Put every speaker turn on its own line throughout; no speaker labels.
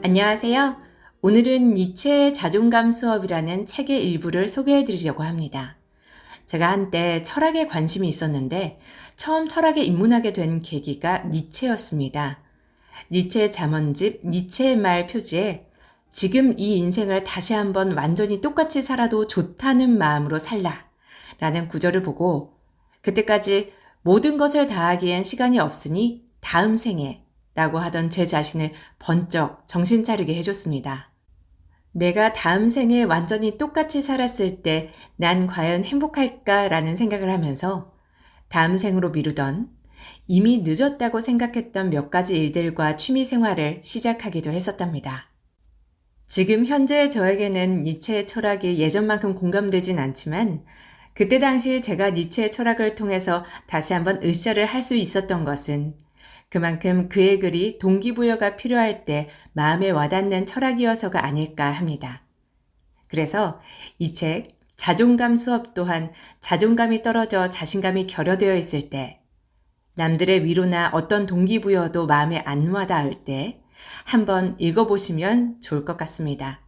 안녕하세요. 오늘은 니체의 자존감 수업이라는 책의 일부를 소개해 드리려고 합니다. 제가 한때 철학에 관심이 있었는데 처음 철학에 입문하게 된 계기가 니체였습니다. 니체의 잠언집 니체의 말 표지에 지금 이 인생을 다시 한번 완전히 똑같이 살아도 좋다는 마음으로 살라 라는 구절을 보고 그때까지 모든 것을 다하기엔 시간이 없으니 다음 생에 라고 하던 제 자신을 번쩍 정신 차리게 해줬습니다. 내가 다음 생에 완전히 똑같이 살았을 때 난 과연 행복할까라는 생각을 하면서 다음 생으로 미루던 이미 늦었다고 생각했던 몇 가지 일들과 취미 생활을 시작하기도 했었답니다. 지금 현재 저에게는 니체의 철학이 예전만큼 공감되진 않지만 그때 당시 제가 니체의 철학을 통해서 다시 한번 으쌰를 할 수 있었던 것은 그만큼 그의 글이 동기부여가 필요할 때 마음에 와닿는 철학이어서가 아닐까 합니다. 그래서 이 책 자존감 수업 또한 자존감이 떨어져 자신감이 결여되어 있을 때 남들의 위로나 어떤 동기부여도 마음에 안 와닿을 때 한번 읽어보시면 좋을 것 같습니다.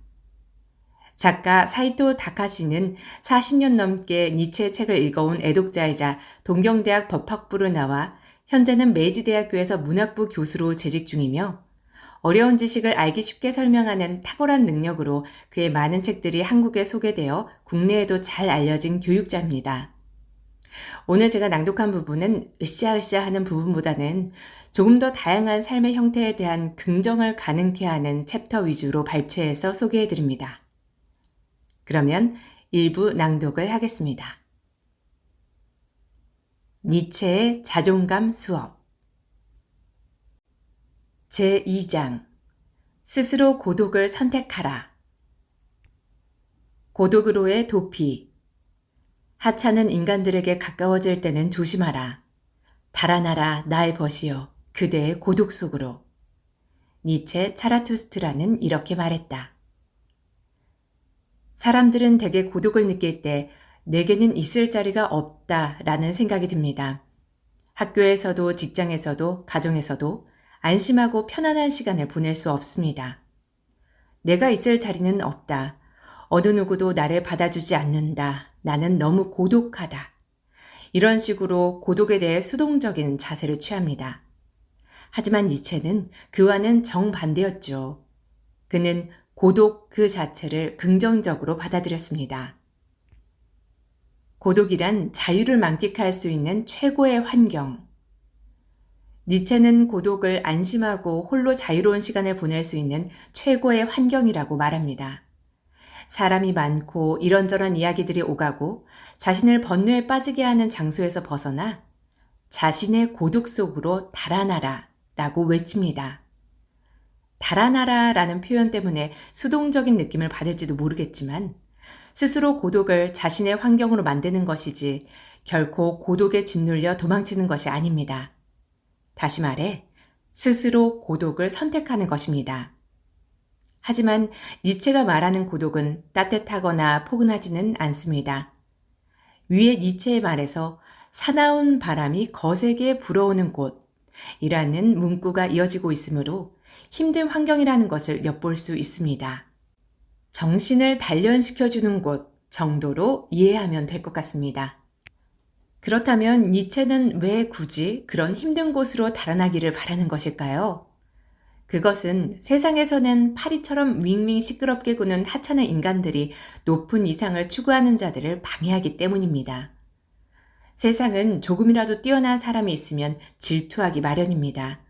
작가 사이토 다카시는 40년 넘게 니체 책을 읽어온 애독자이자 동경대학 법학부로 나와 현재는 메이지대학교에서 문학부 교수로 재직 중이며 어려운 지식을 알기 쉽게 설명하는 탁월한 능력으로 그의 많은 책들이 한국에 소개되어 국내에도 잘 알려진 교육자입니다. 오늘 제가 낭독한 부분은 으쌰으쌰 하는 부분보다는 조금 더 다양한 삶의 형태에 대한 긍정을 가능케 하는 챕터 위주로 발췌해서 소개해드립니다. 그러면 일부 낭독을 하겠습니다. 니체의 자존감 수업 제2장 스스로 고독을 선택하라. 고독으로의 도피. 하찮은 인간들에게 가까워질 때는 조심하라. 달아나라 나의 벗이여 그대의 고독 속으로. 니체 차라투스트라는 이렇게 말했다. 사람들은 대개 고독을 느낄 때 내게는 있을 자리가 없다 라는 생각이 듭니다. 학교에서도 직장에서도 가정에서도 안심하고 편안한 시간을 보낼 수 없습니다. 내가 있을 자리는 없다. 어느 누구도 나를 받아주지 않는다. 나는 너무 고독하다. 이런 식으로 고독에 대해 수동적인 자세를 취합니다. 하지만 니체는 그와는 정반대였죠. 그는 고독 그 자체를 긍정적으로 받아들였습니다. 고독이란 자유를 만끽할 수 있는 최고의 환경. 니체는 고독을 안심하고 홀로 자유로운 시간을 보낼 수 있는 최고의 환경이라고 말합니다. 사람이 많고 이런저런 이야기들이 오가고 자신을 번뇌에 빠지게 하는 장소에서 벗어나 자신의 고독 속으로 달아나라 라고 외칩니다. 달아나라 라는 표현 때문에 수동적인 느낌을 받을지도 모르겠지만 스스로 고독을 자신의 환경으로 만드는 것이지 결코 고독에 짓눌려 도망치는 것이 아닙니다. 다시 말해 스스로 고독을 선택하는 것입니다. 하지만 니체가 말하는 고독은 따뜻하거나 포근하지는 않습니다. 위에 니체의 말에서 사나운 바람이 거세게 불어오는 곳이라는 문구가 이어지고 있으므로 힘든 환경이라는 것을 엿볼 수 있습니다. 정신을 단련시켜주는 곳 정도로 이해하면 될 것 같습니다. 그렇다면 니체는 왜 굳이 그런 힘든 곳으로 달아나기를 바라는 것일까요? 그것은 세상에서는 파리처럼 윙윙 시끄럽게 구는 하찮은 인간들이 높은 이상을 추구하는 자들을 방해하기 때문입니다. 세상은 조금이라도 뛰어난 사람이 있으면 질투하기 마련입니다.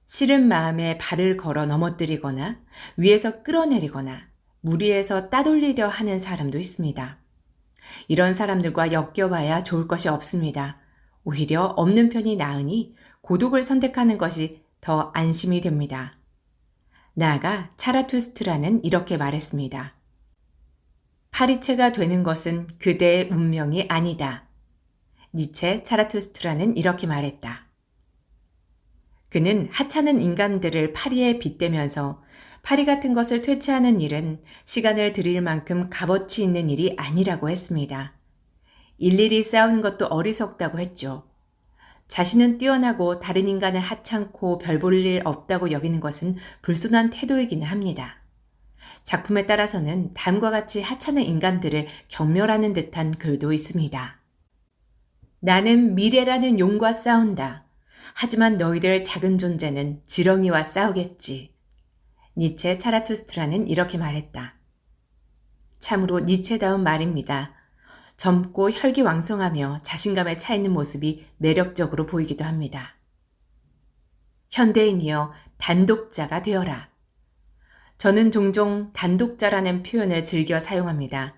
싫은 마음에 발을 걸어 넘어뜨리거나 위에서 끌어내리거나 무리해서 따돌리려 하는 사람도 있습니다. 이런 사람들과 엮여봐야 좋을 것이 없습니다. 오히려 없는 편이 나으니 고독을 선택하는 것이 더 안심이 됩니다. 나아가 차라투스트라는 이렇게 말했습니다. 파리체가 되는 것은 그대의 운명이 아니다. 니체 차라투스트라는 이렇게 말했다. 그는 하찮은 인간들을 파리에 빗대면서 파리 같은 것을 퇴치하는 일은 시간을 들일 만큼 값어치 있는 일이 아니라고 했습니다. 일일이 싸우는 것도 어리석다고 했죠. 자신은 뛰어나고 다른 인간을 하찮고 별 볼 일 없다고 여기는 것은 불순한 태도이기는 합니다. 작품에 따라서는 다음과 같이 하찮은 인간들을 경멸하는 듯한 글도 있습니다. 나는 미래라는 용과 싸운다. 하지만 너희들 작은 존재는 지렁이와 싸우겠지. 니체 차라투스트라는 이렇게 말했다. 참으로 니체다운 말입니다. 젊고 혈기왕성하며 자신감에 차 있는 모습이 매력적으로 보이기도 합니다. 현대인이여 단독자가 되어라. 저는 종종 단독자라는 표현을 즐겨 사용합니다.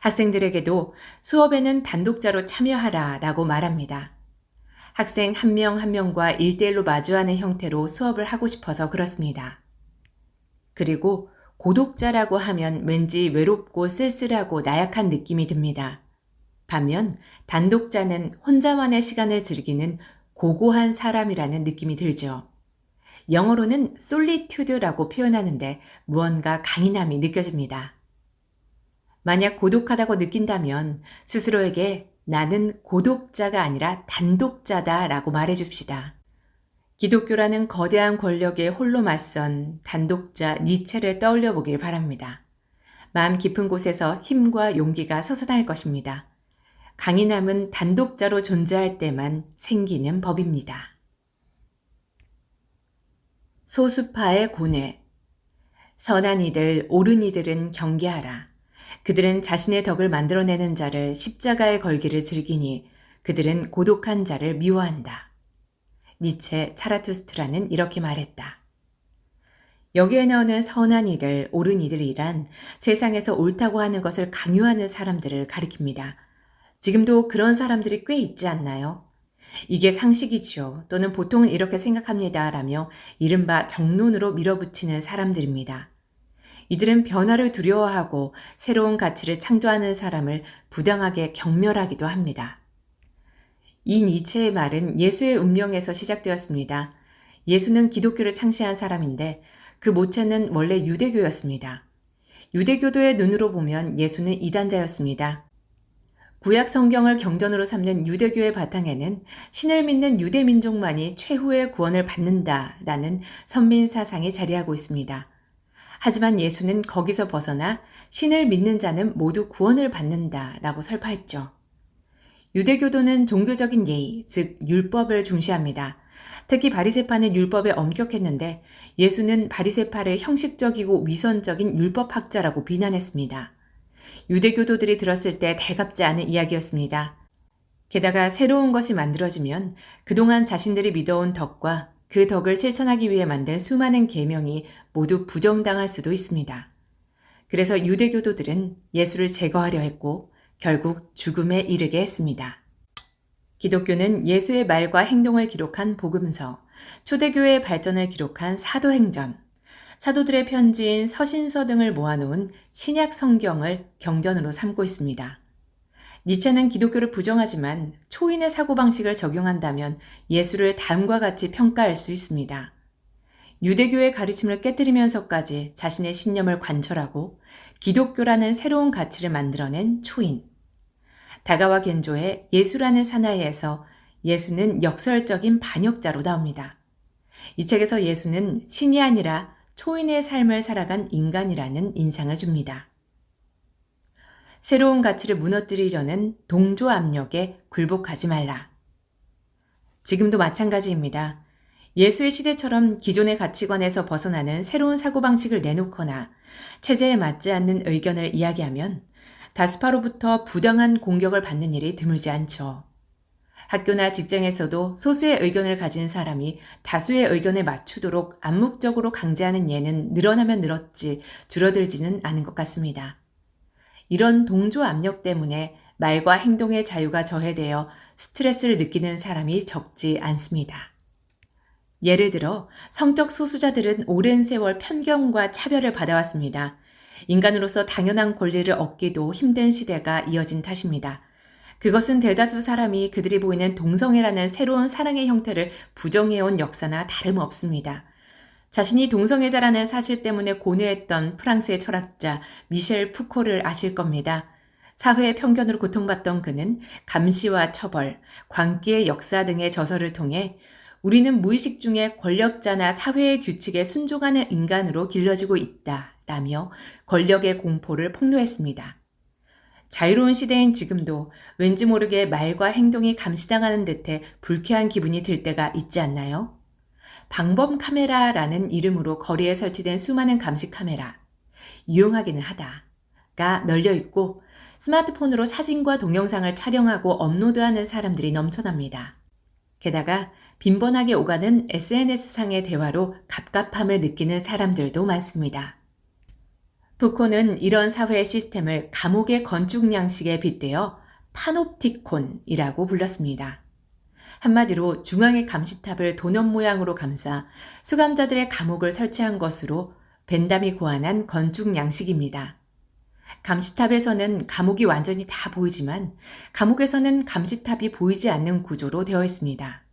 학생들에게도 수업에는 단독자로 참여하라 라고 말합니다. 학생 한 명 한 명과 1대1로 마주하는 형태로 수업을 하고 싶어서 그렇습니다. 그리고 고독자라고 하면 왠지 외롭고 쓸쓸하고 나약한 느낌이 듭니다. 반면 단독자는 혼자만의 시간을 즐기는 고고한 사람이라는 느낌이 들죠. 영어로는 solitude라고 표현하는데 무언가 강인함이 느껴집니다. 만약 고독하다고 느낀다면 스스로에게 나는 고독자가 아니라 단독자다 라고 말해줍시다. 기독교라는 거대한 권력에 홀로 맞선 단독자 니체를 떠올려 보길 바랍니다. 마음 깊은 곳에서 힘과 용기가 솟아날 것입니다. 강인함은 단독자로 존재할 때만 생기는 법입니다. 소수파의 고뇌. 선한 이들, 옳은 이들은 경계하라. 그들은 자신의 덕을 만들어내는 자를 십자가에 걸기를 즐기니 그들은 고독한 자를 미워한다. 니체 차라투스트라는 이렇게 말했다. 여기에 나오는 선한 이들, 옳은 이들이란 세상에서 옳다고 하는 것을 강요하는 사람들을 가리킵니다. 지금도 그런 사람들이 꽤 있지 않나요? 이게 상식이지요. 또는 보통은 이렇게 생각합니다. 라며 이른바 정론으로 밀어붙이는 사람들입니다. 이들은 변화를 두려워하고 새로운 가치를 창조하는 사람을 부당하게 경멸하기도 합니다. 이 니체의 말은 예수의 운명에서 시작되었습니다. 예수는 기독교를 창시한 사람인데 그 모체는 원래 유대교였습니다. 유대교도의 눈으로 보면 예수는 이단자였습니다. 구약 성경을 경전으로 삼는 유대교의 바탕에는 신을 믿는 유대 민족만이 최후의 구원을 받는다라는 선민 사상이 자리하고 있습니다. 하지만 예수는 거기서 벗어나 신을 믿는 자는 모두 구원을 받는다라고 설파했죠. 유대교도는 종교적인 예의, 즉 율법을 중시합니다. 특히 바리새파는 율법에 엄격했는데 예수는 바리새파를 형식적이고 위선적인 율법학자라고 비난했습니다. 유대교도들이 들었을 때 달갑지 않은 이야기였습니다. 게다가 새로운 것이 만들어지면 그동안 자신들이 믿어온 덕과 그 덕을 실천하기 위해 만든 수많은 계명이 모두 부정당할 수도 있습니다. 그래서 유대교도들은 예수를 제거하려 했고 결국 죽음에 이르게 했습니다. 기독교는 예수의 말과 행동을 기록한 복음서, 초대교회의 발전을 기록한 사도행전, 사도들의 편지인 서신서 등을 모아놓은 신약 성경을 경전으로 삼고 있습니다. 니체는 기독교를 부정하지만 초인의 사고방식을 적용한다면 예수를 다음과 같이 평가할 수 있습니다. 유대교의 가르침을 깨뜨리면서까지 자신의 신념을 관철하고 기독교라는 새로운 가치를 만들어낸 초인. 다가와 겐조의 예수라는 사나이에서 예수는 역설적인 반역자로 나옵니다. 이 책에서 예수는 신이 아니라 초인의 삶을 살아간 인간이라는 인상을 줍니다. 새로운 가치를 무너뜨리려는 동조 압력에 굴복하지 말라. 지금도 마찬가지입니다. 예수의 시대처럼 기존의 가치관에서 벗어나는 새로운 사고방식을 내놓거나 체제에 맞지 않는 의견을 이야기하면 다스파로부터 부당한 공격을 받는 일이 드물지 않죠. 학교나 직장에서도 소수의 의견을 가진 사람이 다수의 의견에 맞추도록 암묵적으로 강제하는 예는 늘어나면 늘었지 줄어들지는 않은 것 같습니다. 이런 동조 압력 때문에 말과 행동의 자유가 저해되어 스트레스를 느끼는 사람이 적지 않습니다. 예를 들어 성적 소수자들은 오랜 세월 편견과 차별을 받아왔습니다. 인간으로서 당연한 권리를 얻기도 힘든 시대가 이어진 탓입니다. 그것은 대다수 사람이 그들이 보이는 동성애라는 새로운 사랑의 형태를 부정해온 역사나 다름없습니다. 자신이 동성애자라는 사실 때문에 고뇌했던 프랑스의 철학자 미셸 푸코를 아실 겁니다. 사회의 편견으로 고통받던 그는 감시와 처벌, 광기의 역사 등의 저서를 통해 우리는 무의식 중에 권력자나 사회의 규칙에 순종하는 인간으로 길러지고 있다 라며 권력의 공포를 폭로했습니다. 자유로운 시대인 지금도 왠지 모르게 말과 행동이 감시당하는 듯해 불쾌한 기분이 들 때가 있지 않나요? 방범 카메라라는 이름으로 거리에 설치된 수많은 감시 카메라, 유용하기는 하다가 널려 있고 스마트폰으로 사진과 동영상을 촬영하고 업로드하는 사람들이 넘쳐납니다. 게다가 빈번하게 오가는 SNS상의 대화로 갑갑함을 느끼는 사람들도 많습니다. 푸코는 이런 사회의 시스템을 감옥의 건축 양식에 빗대어 파놉티콘이라고 불렀습니다. 한마디로 중앙의 감시탑을 도넛 모양으로 감싸 수감자들의 감옥을 설치한 것으로 벤담이 고안한 건축 양식입니다. 감시탑에서는 감옥이 완전히 다 보이지만 감옥에서는 감시탑이 보이지 않는 구조로 되어 있습니다.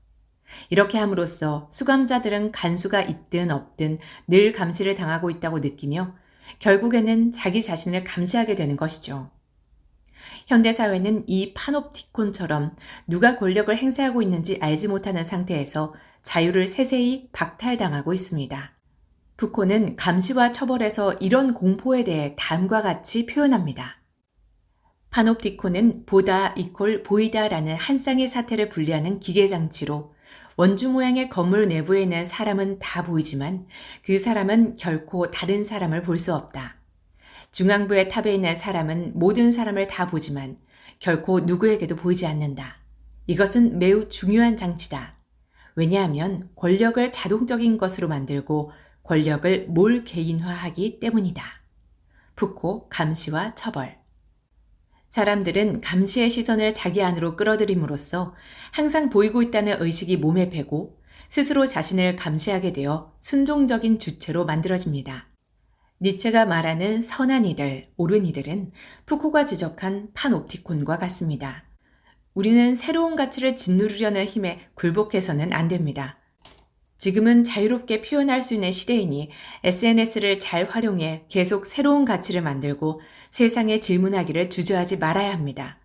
이렇게 함으로써 수감자들은 간수가 있든 없든 늘 감시를 당하고 있다고 느끼며 결국에는 자기 자신을 감시하게 되는 것이죠. 현대사회는 이 파놉티콘처럼 누가 권력을 행사하고 있는지 알지 못하는 상태에서 자유를 세세히 박탈당하고 있습니다. 푸코는 감시와 처벌에서 이런 공포에 대해 다음과 같이 표현합니다. 파놉티콘은 보다 이퀄 보이다라는 한 쌍의 사태를 분리하는 기계장치로 원주 모양의 건물 내부에 있는 사람은 다 보이지만 그 사람은 결코 다른 사람을 볼 수 없다. 중앙부의 탑에 있는 사람은 모든 사람을 다 보지만 결코 누구에게도 보이지 않는다. 이것은 매우 중요한 장치다. 왜냐하면 권력을 자동적인 것으로 만들고 권력을 몰개인화하기 때문이다. 푸코, 감시와 처벌. 사람들은 감시의 시선을 자기 안으로 끌어들임으로써 항상 보이고 있다는 의식이 몸에 배고 스스로 자신을 감시하게 되어 순종적인 주체로 만들어집니다. 니체가 말하는 선한 이들, 옳은 이들은 푸코가 지적한 파놉티콘과 같습니다. 우리는 새로운 가치를 짓누르려는 힘에 굴복해서는 안 됩니다. 지금은 자유롭게 표현할 수 있는 시대이니 SNS를 잘 활용해 계속 새로운 가치를 만들고 세상에 질문하기를 주저하지 말아야 합니다.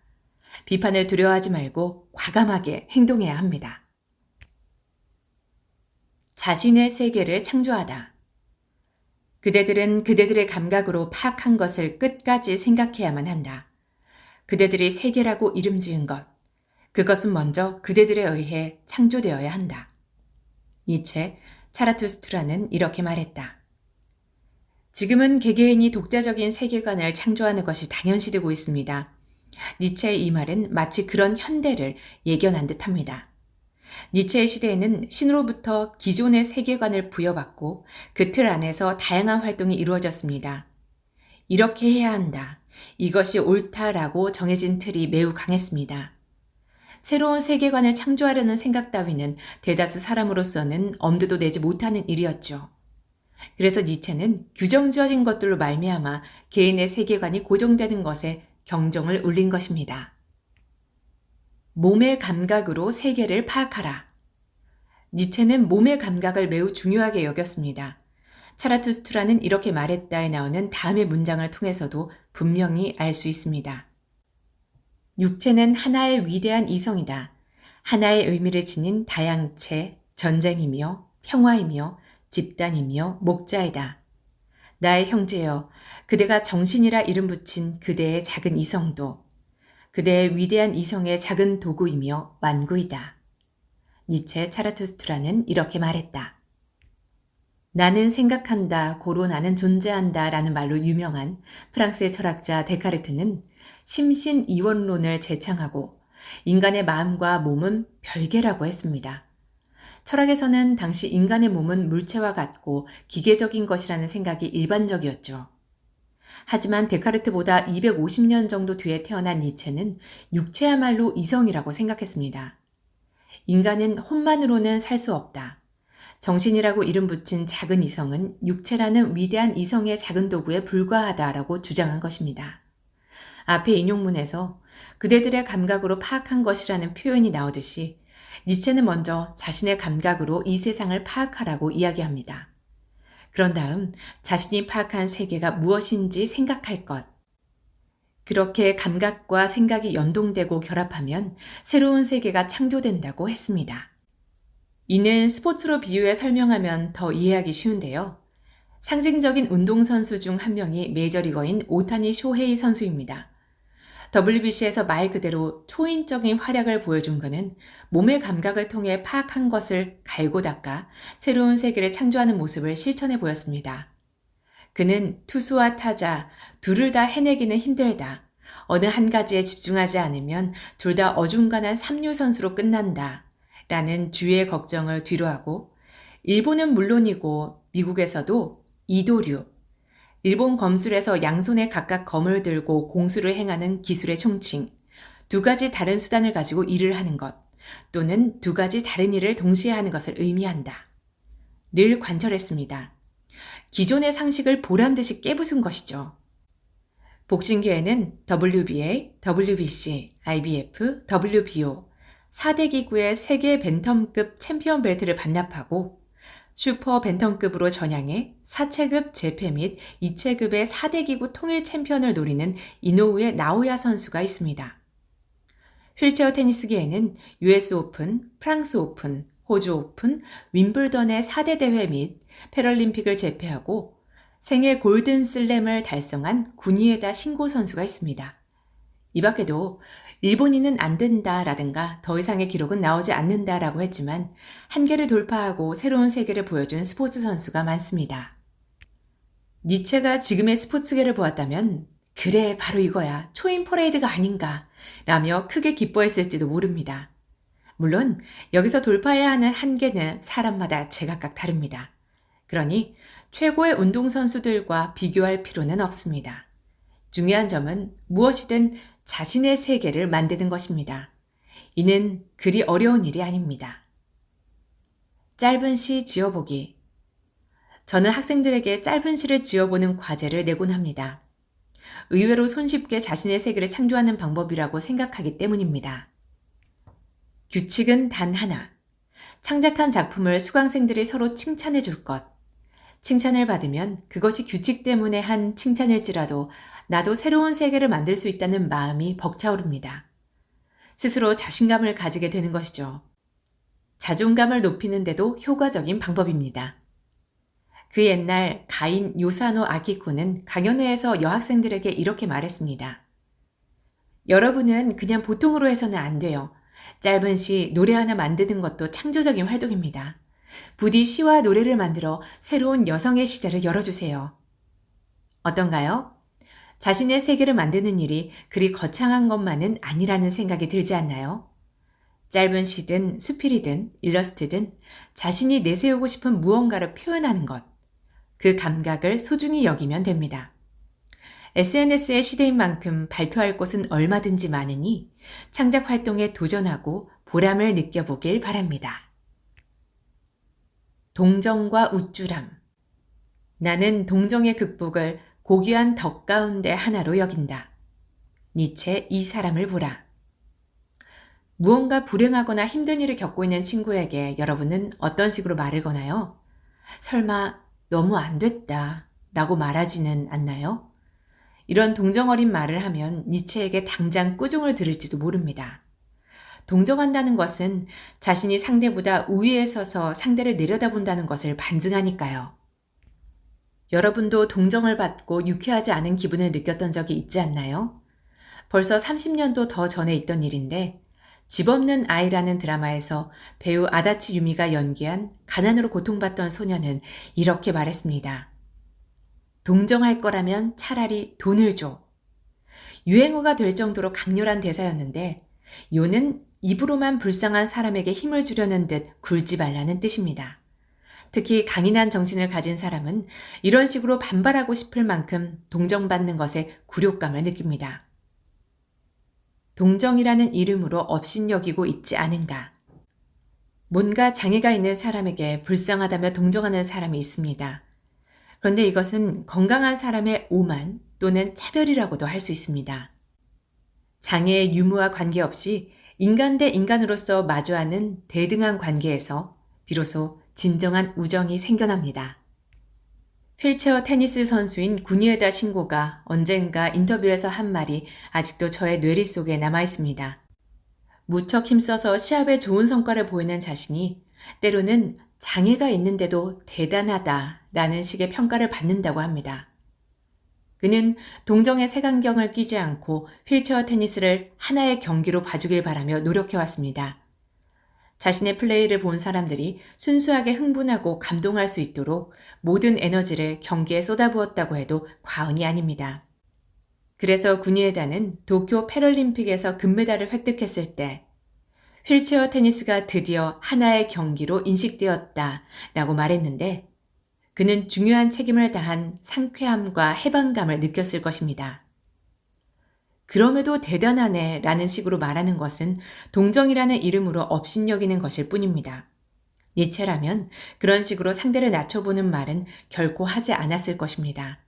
비판을 두려워하지 말고 과감하게 행동해야 합니다. 자신의 세계를 창조하다. 그대들은 그대들의 감각으로 파악한 것을 끝까지 생각해야만 한다. 그대들이 세계라고 이름 지은 것, 그것은 먼저 그대들에 의해 창조되어야 한다. 니체, 차라투스트라는 이렇게 말했다. 지금은 개개인이 독자적인 세계관을 창조하는 것이 당연시되고 있습니다. 니체의 이 말은 마치 그런 현대를 예견한 듯합니다. 니체의 시대에는 신으로부터 기존의 세계관을 부여받고 그 틀 안에서 다양한 활동이 이루어졌습니다. 이렇게 해야 한다. 이것이 옳다라고 정해진 틀이 매우 강했습니다. 새로운 세계관을 창조하려는 생각 따위는 대다수 사람으로서는 엄두도 내지 못하는 일이었죠. 그래서 니체는 규정 지어진 것들로 말미암아 개인의 세계관이 고정되는 것에 경종을 울린 것입니다. 몸의 감각으로 세계를 파악하라. 니체는 몸의 감각을 매우 중요하게 여겼습니다. 차라투스트라는 이렇게 말했다에 나오는 다음의 문장을 통해서도 분명히 알 수 있습니다. 육체는 하나의 위대한 이성이다. 하나의 의미를 지닌 다양체, 전쟁이며 평화이며 집단이며 목자이다. 나의 형제여, 그대가 정신이라 이름 붙인 그대의 작은 이성도 그대의 위대한 이성의 작은 도구이며 완구이다. 니체 차라투스트라는 이렇게 말했다. 나는 생각한다, 고로 나는 존재한다 라는 말로 유명한 프랑스의 철학자 데카르트는 심신이원론을 제창하고 인간의 마음과 몸은 별개라고 했습니다. 철학에서는 당시 인간의 몸은 물체와 같고 기계적인 것이라는 생각이 일반적이었죠. 하지만 데카르트보다 250년 정도 뒤에 태어난 니체는 육체야말로 이성이라고 생각했습니다. 인간은 혼만으로는 살 수 없다. 정신이라고 이름 붙인 작은 이성은 육체라는 위대한 이성의 작은 도구에 불과하다라고 주장한 것입니다. 앞의 인용문에서 그대들의 감각으로 파악한 것이라는 표현이 나오듯이 니체는 먼저 자신의 감각으로 이 세상을 파악하라고 이야기합니다. 그런 다음 자신이 파악한 세계가 무엇인지 생각할 것. 그렇게 감각과 생각이 연동되고 결합하면 새로운 세계가 창조된다고 했습니다. 이는 스포츠로 비유해 설명하면 더 이해하기 쉬운데요. 상징적인 운동선수 중 한 명이 메이저리거인 오타니 쇼헤이 선수입니다. WBC에서 말 그대로 초인적인 활약을 보여준 그는 몸의 감각을 통해 파악한 것을 갈고 닦아 새로운 세계를 창조하는 모습을 실천해 보였습니다. 그는 투수와 타자, 둘을 다 해내기는 힘들다. 어느 한 가지에 집중하지 않으면 둘 다 어중간한 삼류 선수로 끝난다. 라는 주위의 걱정을 뒤로하고 일본은 물론이고 미국에서도 이도류, 일본 검술에서 양손에 각각 검을 들고 공수를 행하는 기술의 총칭, 두 가지 다른 수단을 가지고 일을 하는 것, 또는 두 가지 다른 일을 동시에 하는 것을 의미한다. 를 관철했습니다. 기존의 상식을 보란듯이 깨부순 것이죠. 복싱계에는 WBA, WBC, IBF, WBO 4대 기구의 세계 벤텀급 챔피언 벨트를 반납하고 슈퍼 벤텀급으로 전향해 4체급 재패 및 2체급의 4대 기구 통일 챔피언을 노리는 이노우에 나오야 선수가 있습니다. 휠체어 테니스계에는 US 오픈, 프랑스 오픈, 호주 오픈, 윈블던의 4대 대회 및 패럴림픽을 제패하고 생애 골든 슬램을 달성한 구니에다 신고 선수가 있습니다. 이 밖에도 일본인은 안 된다라든가 더 이상의 기록은 나오지 않는다라고 했지만 한계를 돌파하고 새로운 세계를 보여준 스포츠 선수가 많습니다. 니체가 지금의 스포츠계를 보았다면 그래 바로 이거야 초인 퍼레이드가 아닌가 라며 크게 기뻐했을지도 모릅니다. 물론 여기서 돌파해야 하는 한계는 사람마다 제각각 다릅니다. 그러니 최고의 운동선수들과 비교할 필요는 없습니다. 중요한 점은 무엇이든 자신의 세계를 만드는 것입니다. 이는 그리 어려운 일이 아닙니다. 짧은 시 지어보기. 저는 학생들에게 짧은 시를 지어보는 과제를 내곤 합니다. 의외로 손쉽게 자신의 세계를 창조하는 방법이라고 생각하기 때문입니다. 규칙은 단 하나. 창작한 작품을 수강생들이 서로 칭찬해 줄 것. 칭찬을 받으면 그것이 규칙 때문에 한 칭찬일지라도 나도 새로운 세계를 만들 수 있다는 마음이 벅차오릅니다. 스스로 자신감을 가지게 되는 것이죠. 자존감을 높이는 데도 효과적인 방법입니다. 그 옛날 가인 요사노 아키코는 강연회에서 여학생들에게 이렇게 말했습니다. 여러분은 그냥 보통으로 해서는 안 돼요. 짧은 시, 노래 하나 만드는 것도 창조적인 활동입니다. 부디 시와 노래를 만들어 새로운 여성의 시대를 열어주세요. 어떤가요? 자신의 세계를 만드는 일이 그리 거창한 것만은 아니라는 생각이 들지 않나요? 짧은 시든 수필이든 일러스트든 자신이 내세우고 싶은 무언가를 표현하는 것, 그 감각을 소중히 여기면 됩니다. SNS의 시대인 만큼 발표할 곳은 얼마든지 많으니 창작 활동에 도전하고 보람을 느껴보길 바랍니다. 동정과 우쭐함. 나는 동정의 극복을 고귀한 덕 가운데 하나로 여긴다. 니체 이 사람을 보라. 무언가 불행하거나 힘든 일을 겪고 있는 친구에게 여러분은 어떤 식으로 말을 거나요? 설마 너무 안 됐다 라고 말하지는 않나요? 이런 동정 어린 말을 하면 니체에게 당장 꾸중을 들을지도 모릅니다. 동정한다는 것은 자신이 상대보다 우위에 서서 상대를 내려다본다는 것을 반증하니까요. 여러분도 동정을 받고 유쾌하지 않은 기분을 느꼈던 적이 있지 않나요? 벌써 30년도 더 전에 있던 일인데 집 없는 아이라는 드라마에서 배우 아다치 유미가 연기한 가난으로 고통받던 소녀는 이렇게 말했습니다. 동정할 거라면 차라리 돈을 줘. 유행어가 될 정도로 강렬한 대사였는데 요는 입으로만 불쌍한 사람에게 힘을 주려는 듯 굴지 말라는 뜻입니다. 특히 강인한 정신을 가진 사람은 이런 식으로 반발하고 싶을 만큼 동정받는 것에 굴욕감을 느낍니다. 동정이라는 이름으로 업신여기고 있지 않은가. 뭔가 장애가 있는 사람에게 불쌍하다며 동정하는 사람이 있습니다. 그런데 이것은 건강한 사람의 오만 또는 차별이라고도 할 수 있습니다. 장애의 유무와 관계없이 인간 대 인간으로서 마주하는 대등한 관계에서 비로소 진정한 우정이 생겨납니다. 휠체어 테니스 선수인 구니에다 신고가 언젠가 인터뷰에서 한 말이 아직도 저의 뇌리 속에 남아 있습니다. 무척 힘써서 시합에 좋은 성과를 보이는 자신이 때로는 장애가 있는데도 대단하다 라는 식의 평가를 받는다고 합니다. 그는 동정의 색안경을 끼지 않고 휠체어 테니스를 하나의 경기로 봐주길 바라며 노력해왔습니다. 자신의 플레이를 본 사람들이 순수하게 흥분하고 감동할 수 있도록 모든 에너지를 경기에 쏟아부었다고 해도 과언이 아닙니다. 그래서 구니에다는 도쿄 패럴림픽에서 금메달을 획득했을 때 휠체어 테니스가 드디어 하나의 경기로 인식되었다 라고 말했는데 그는 중요한 책임을 다한 상쾌함과 해방감을 느꼈을 것입니다. 그럼에도 대단하네 라는 식으로 말하는 것은 동정이라는 이름으로 업신여기는 것일 뿐입니다. 니체라면 그런 식으로 상대를 낮춰보는 말은 결코 하지 않았을 것입니다.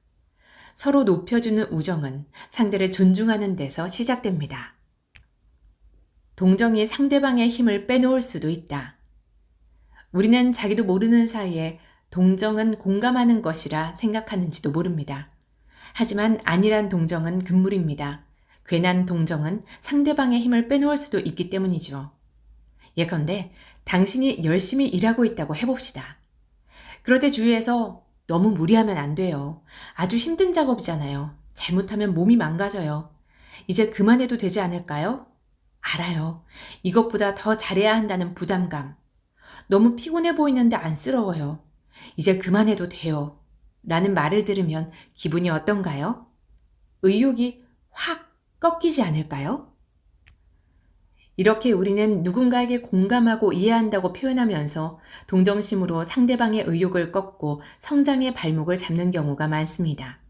서로 높여주는 우정은 상대를 존중하는 데서 시작됩니다. 동정이 상대방의 힘을 빼놓을 수도 있다. 우리는 자기도 모르는 사이에 동정은 공감하는 것이라 생각하는지도 모릅니다. 하지만 안일한 동정은 금물입니다. 괜한 동정은 상대방의 힘을 빼놓을 수도 있기 때문이죠. 예컨대 당신이 열심히 일하고 있다고 해봅시다. 그럴 때 주위에서 너무 무리하면 안 돼요. 아주 힘든 작업이잖아요. 잘못하면 몸이 망가져요. 이제 그만해도 되지 않을까요? 알아요. 이것보다 더 잘해야 한다는 부담감. 너무 피곤해 보이는데 안쓰러워요. 이제 그만해도 돼요. 라는 말을 들으면 기분이 어떤가요? 의욕이 확 꺾이지 않을까요? 이렇게 우리는 누군가에게 공감하고 이해한다고 표현하면서 동정심으로 상대방의 의욕을 꺾고 성장의 발목을 잡는 경우가 많습니다.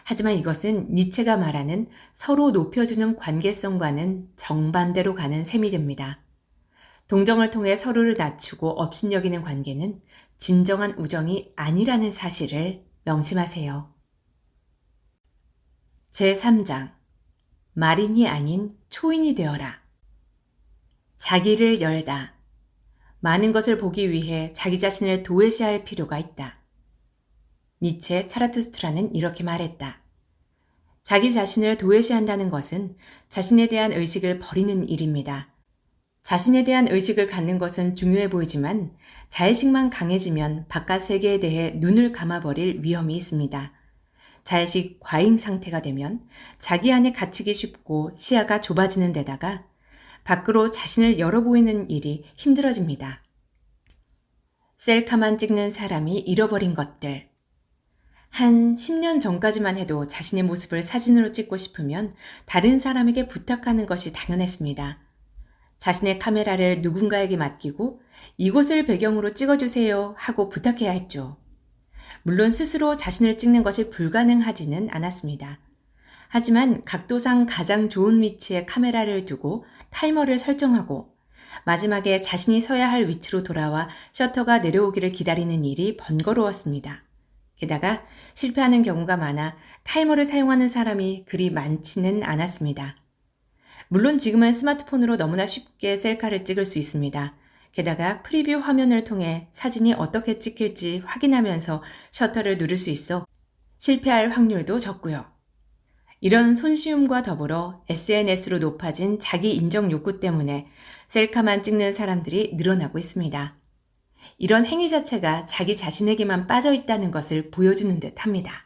하지만 이것은 니체가 말하는 서로 높여주는 관계성과는 정반대로 가는 셈이 됩니다. 동정을 통해 서로를 낮추고 업신여기는 관계는 진정한 우정이 아니라는 사실을 명심하세요. 제3장 말인이 아닌 초인이 되어라. 자기를 열다. 많은 것을 보기 위해 자기 자신을 도외시할 필요가 있다. 니체 차라투스트라는 이렇게 말했다. 자기 자신을 도외시한다는 것은 자신에 대한 의식을 버리는 일입니다. 자신에 대한 의식을 갖는 것은 중요해 보이지만 자의식만 강해지면 바깥 세계에 대해 눈을 감아버릴 위험이 있습니다. 자의식 과잉 상태가 되면 자기 안에 갇히기 쉽고 시야가 좁아지는 데다가 밖으로 자신을 열어 보이는 일이 힘들어집니다. 셀카만 찍는 사람이 잃어버린 것들. 한 10년 전까지만 해도 자신의 모습을 사진으로 찍고 싶으면 다른 사람에게 부탁하는 것이 당연했습니다. 자신의 카메라를 누군가에게 맡기고 이곳을 배경으로 찍어주세요 하고 부탁해야 했죠. 물론 스스로 자신을 찍는 것이 불가능하지는 않았습니다. 하지만 각도상 가장 좋은 위치에 카메라를 두고 타이머를 설정하고 마지막에 자신이 서야 할 위치로 돌아와 셔터가 내려오기를 기다리는 일이 번거로웠습니다. 게다가 실패하는 경우가 많아 타이머를 사용하는 사람이 그리 많지는 않았습니다. 물론 지금은 스마트폰으로 너무나 쉽게 셀카를 찍을 수 있습니다. 게다가 프리뷰 화면을 통해 사진이 어떻게 찍힐지 확인하면서 셔터를 누를 수 있어 실패할 확률도 적고요. 이런 손쉬움과 더불어 SNS로 높아진 자기 인정 욕구 때문에 셀카만 찍는 사람들이 늘어나고 있습니다. 이런 행위 자체가 자기 자신에게만 빠져 있다는 것을 보여주는 듯 합니다.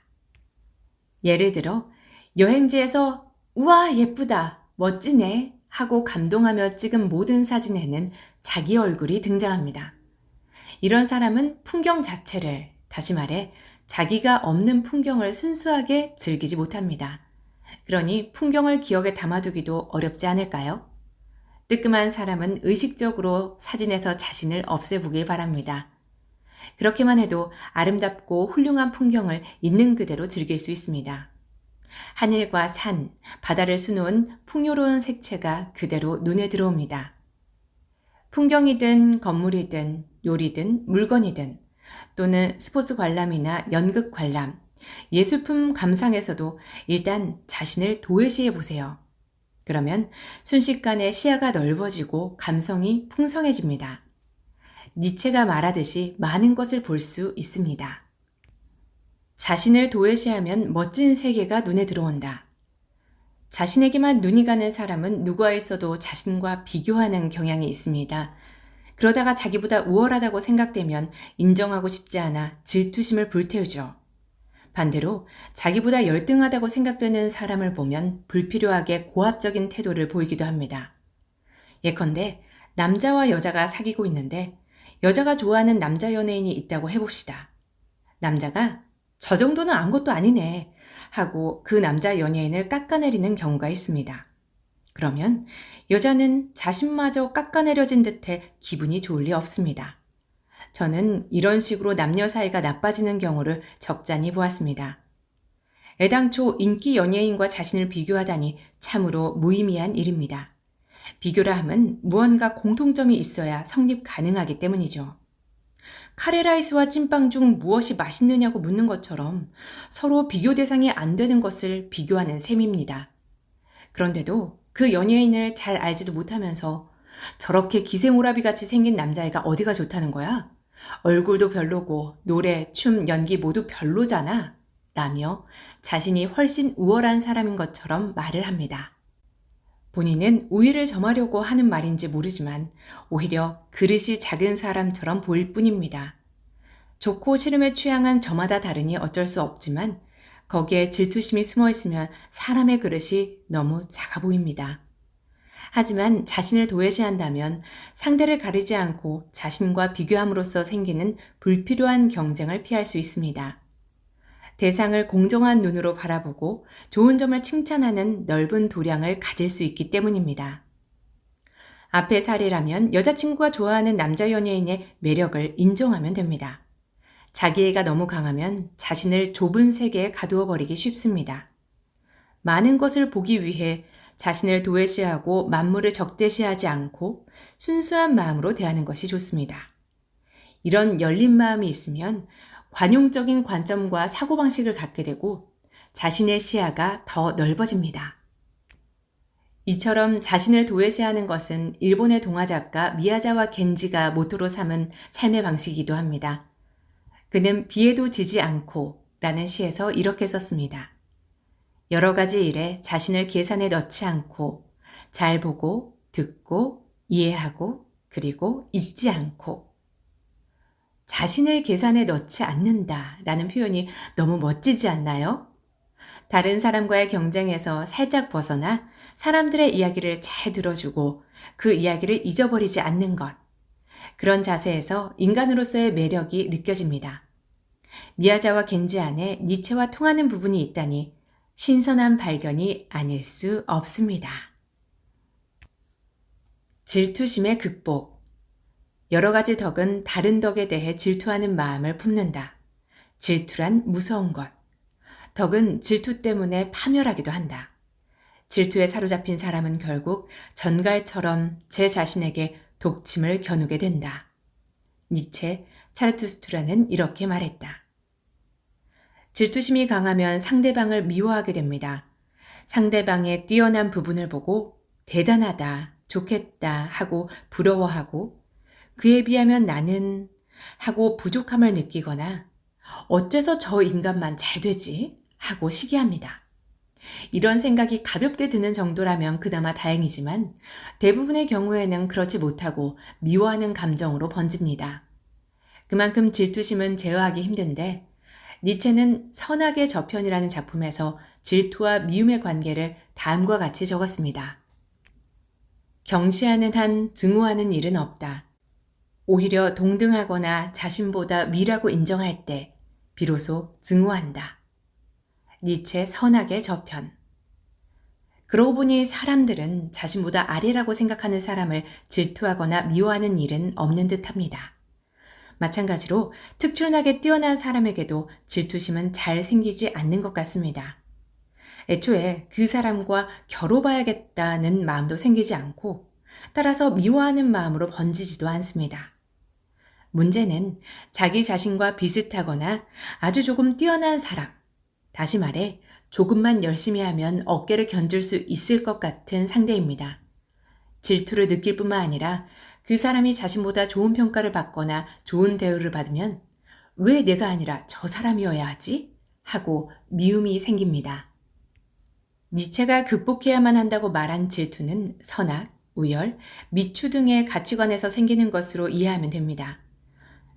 예를 들어 여행지에서 우와 예쁘다, 멋지네 하고 감동하며 찍은 모든 사진에는 자기 얼굴이 등장합니다. 이런 사람은 풍경 자체를, 다시 말해 자기가 없는 풍경을 순수하게 즐기지 못합니다. 그러니 풍경을 기억에 담아두기도 어렵지 않을까요? 뜨끔한 사람은 의식적으로 사진에서 자신을 없애보길 바랍니다. 그렇게만 해도 아름답고 훌륭한 풍경을 있는 그대로 즐길 수 있습니다. 하늘과 산, 바다를 수놓은 풍요로운 색채가 그대로 눈에 들어옵니다. 풍경이든 건물이든 요리든 물건이든 또는 스포츠 관람이나 연극 관람, 예술품 감상에서도 일단 자신을 도외시해 보세요. 그러면 순식간에 시야가 넓어지고 감성이 풍성해집니다. 니체가 말하듯이 많은 것을 볼 수 있습니다. 자신을 도외시하면 멋진 세계가 눈에 들어온다. 자신에게만 눈이 가는 사람은 누구와 있어도 자신과 비교하는 경향이 있습니다. 그러다가 자기보다 우월하다고 생각되면 인정하고 싶지 않아 질투심을 불태우죠. 반대로 자기보다 열등하다고 생각되는 사람을 보면 불필요하게 고압적인 태도를 보이기도 합니다. 예컨대 남자와 여자가 사귀고 있는데 여자가 좋아하는 남자 연예인이 있다고 해봅시다. 남자가 저 정도는 아무것도 아니네 하고 그 남자 연예인을 깎아내리는 경우가 있습니다. 그러면 여자는 자신마저 깎아내려진 듯해 기분이 좋을 리 없습니다. 저는 이런 식으로 남녀 사이가 나빠지는 경우를 적잖이 보았습니다. 애당초 인기 연예인과 자신을 비교하다니 참으로 무의미한 일입니다. 비교라 함은 무언가 공통점이 있어야 성립 가능하기 때문이죠. 카레라이스와 찐빵 중 무엇이 맛있느냐고 묻는 것처럼 서로 비교 대상이 안 되는 것을 비교하는 셈입니다. 그런데도 그 연예인을 잘 알지도 못하면서 저렇게 기생오라비 같이 생긴 남자애가 어디가 좋다는 거야? 얼굴도 별로고 노래, 춤, 연기 모두 별로잖아 라며 자신이 훨씬 우월한 사람인 것처럼 말을 합니다. 본인은 우위를 점하려고 하는 말인지 모르지만 오히려 그릇이 작은 사람처럼 보일 뿐입니다. 좋고 싫음의 취향은 저마다 다르니 어쩔 수 없지만 거기에 질투심이 숨어 있으면 사람의 그릇이 너무 작아 보입니다. 하지만 자신을 도외시한다면 상대를 가리지 않고 자신과 비교함으로써 생기는 불필요한 경쟁을 피할 수 있습니다. 대상을 공정한 눈으로 바라보고 좋은 점을 칭찬하는 넓은 도량을 가질 수 있기 때문입니다. 앞의 사례라면 여자친구가 좋아하는 남자 연예인의 매력을 인정하면 됩니다. 자기애가 너무 강하면 자신을 좁은 세계에 가두어 버리기 쉽습니다. 많은 것을 보기 위해 자신을 도외시하고 만물을 적대시하지 않고 순수한 마음으로 대하는 것이 좋습니다. 이런 열린 마음이 있으면 관용적인 관점과 사고방식을 갖게 되고 자신의 시야가 더 넓어집니다. 이처럼 자신을 도외시하는 것은 일본의 동화작가 미야자와 겐지가 모토로 삼은 삶의 방식이기도 합니다. 그는 비에도 지지 않고 라는 시에서 이렇게 썼습니다. 여러 가지 일에 자신을 계산에 넣지 않고 잘 보고 듣고 이해하고 그리고 잊지 않고 자신을 계산에 넣지 않는다 라는 표현이 너무 멋지지 않나요? 다른 사람과의 경쟁에서 살짝 벗어나 사람들의 이야기를 잘 들어주고 그 이야기를 잊어버리지 않는 것. 그런 자세에서 인간으로서의 매력이 느껴집니다. 미야자와 겐지 안에 니체와 통하는 부분이 있다니 신선한 발견이 아닐 수 없습니다. 질투심의 극복. 여러 가지 덕은 다른 덕에 대해 질투하는 마음을 품는다. 질투란 무서운 것. 덕은 질투 때문에 파멸하기도 한다. 질투에 사로잡힌 사람은 결국 전갈처럼 제 자신에게 독침을 겨누게 된다. 니체, 차르투스트라는 이렇게 말했다. 질투심이 강하면 상대방을 미워하게 됩니다. 상대방의 뛰어난 부분을 보고 대단하다, 좋겠다 하고 부러워하고 그에 비하면 나는 하고 부족함을 느끼거나 어째서 저 인간만 잘 되지? 하고 시기합니다. 이런 생각이 가볍게 드는 정도라면 그나마 다행이지만 대부분의 경우에는 그렇지 못하고 미워하는 감정으로 번집니다. 그만큼 질투심은 제어하기 힘든데 니체는 선악의 저편이라는 작품에서 질투와 미움의 관계를 다음과 같이 적었습니다. 경시하는 한 증오하는 일은 없다. 오히려 동등하거나 자신보다 위라고 인정할 때 비로소 증오한다. 니체 선악의 저편. 그러고 보니 사람들은 자신보다 아래라고 생각하는 사람을 질투하거나 미워하는 일은 없는 듯합니다. 마찬가지로 특출나게 뛰어난 사람에게도 질투심은 잘 생기지 않는 것 같습니다. 애초에 그 사람과 겨뤄봐야겠다는 마음도 생기지 않고 따라서 미워하는 마음으로 번지지도 않습니다. 문제는 자기 자신과 비슷하거나 아주 조금 뛰어난 사람, 다시 말해 조금만 열심히 하면 어깨를 견줄 수 있을 것 같은 상대입니다. 질투를 느낄 뿐만 아니라 그 사람이 자신보다 좋은 평가를 받거나 좋은 대우를 받으면 왜 내가 아니라 저 사람이어야 하지? 하고 미움이 생깁니다. 니체가 극복해야만 한다고 말한 질투는 선악, 우열, 미추 등의 가치관에서 생기는 것으로 이해하면 됩니다.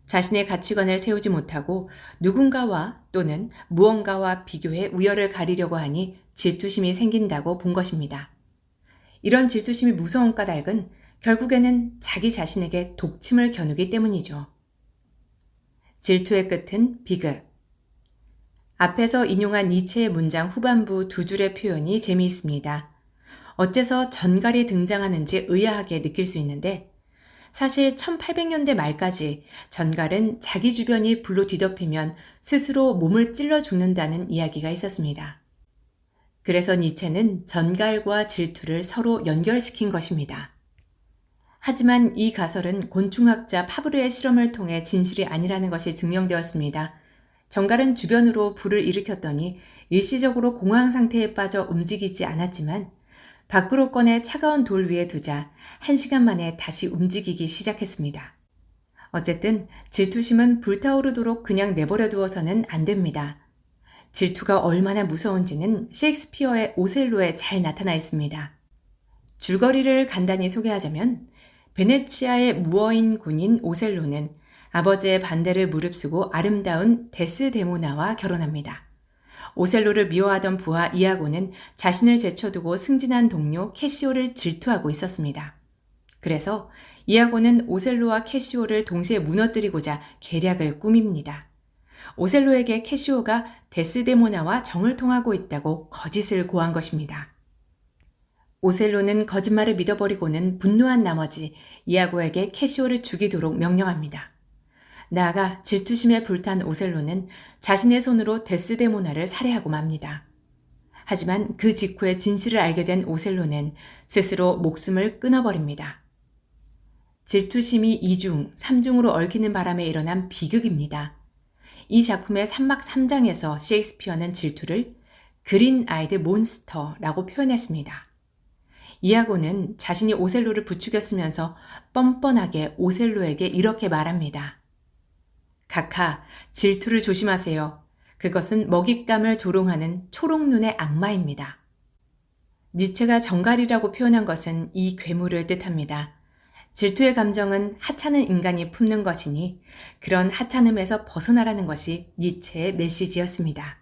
자신의 가치관을 세우지 못하고 누군가와 또는 무언가와 비교해 우열을 가리려고 하니 질투심이 생긴다고 본 것입니다. 이런 질투심이 무서운 까닭은 결국에는 자기 자신에게 독침을 겨누기 때문이죠. 질투의 끝은 비극. 앞에서 인용한 니체의 문장 후반부 두 줄의 표현이 재미있습니다. 어째서 전갈이 등장하는지 의아하게 느낄 수 있는데 사실 1800년대 말까지 전갈은 자기 주변이 불로 뒤덮이면 스스로 몸을 찔러 죽는다는 이야기가 있었습니다. 그래서 니체는 전갈과 질투를 서로 연결시킨 것입니다. 하지만 이 가설은 곤충학자 파브르의 실험을 통해 진실이 아니라는 것이 증명되었습니다. 전갈은 주변으로 불을 일으켰더니 일시적으로 공황 상태에 빠져 움직이지 않았지만 밖으로 꺼내 차가운 돌 위에 두자 1시간 만에 다시 움직이기 시작했습니다. 어쨌든 질투심은 불타오르도록 그냥 내버려 두어서는 안 됩니다. 질투가 얼마나 무서운지는 셰익스피어의 오셀로에 잘 나타나 있습니다. 줄거리를 간단히 소개하자면 베네치아의 무어인 군인 오셀로는 아버지의 반대를 무릅쓰고 아름다운 데스데모나와 결혼합니다. 오셀로를 미워하던 부하 이아고는 자신을 제쳐두고 승진한 동료 캐시오를 질투하고 있었습니다. 그래서 이아고는 오셀로와 캐시오를 동시에 무너뜨리고자 계략을 꾸밉니다. 오셀로에게 캐시오가 데스데모나와 정을 통하고 있다고 거짓을 고한 것입니다. 오셀로는 거짓말을 믿어버리고는 분노한 나머지 이아고에게 캐시오를 죽이도록 명령합니다. 나아가 질투심에 불탄 오셀로는 자신의 손으로 데스데모나를 살해하고 맙니다. 하지만 그 직후에 진실을 알게 된 오셀로는 스스로 목숨을 끊어버립니다. 질투심이 2중, 3중으로 얽히는 바람에 일어난 비극입니다. 이 작품의 3막 3장에서 셰익스피어는 질투를 그린 아이드 몬스터라고 표현했습니다. 이아고는 자신이 오셀로를 부추겼으면서 뻔뻔하게 오셀로에게 이렇게 말합니다. 각하, 질투를 조심하세요. 그것은 먹잇감을 조롱하는 초록눈의 악마입니다. 니체가 정갈이라고 표현한 것은 이 괴물을 뜻합니다. 질투의 감정은 하찮은 인간이 품는 것이니 그런 하찮음에서 벗어나라는 것이 니체의 메시지였습니다.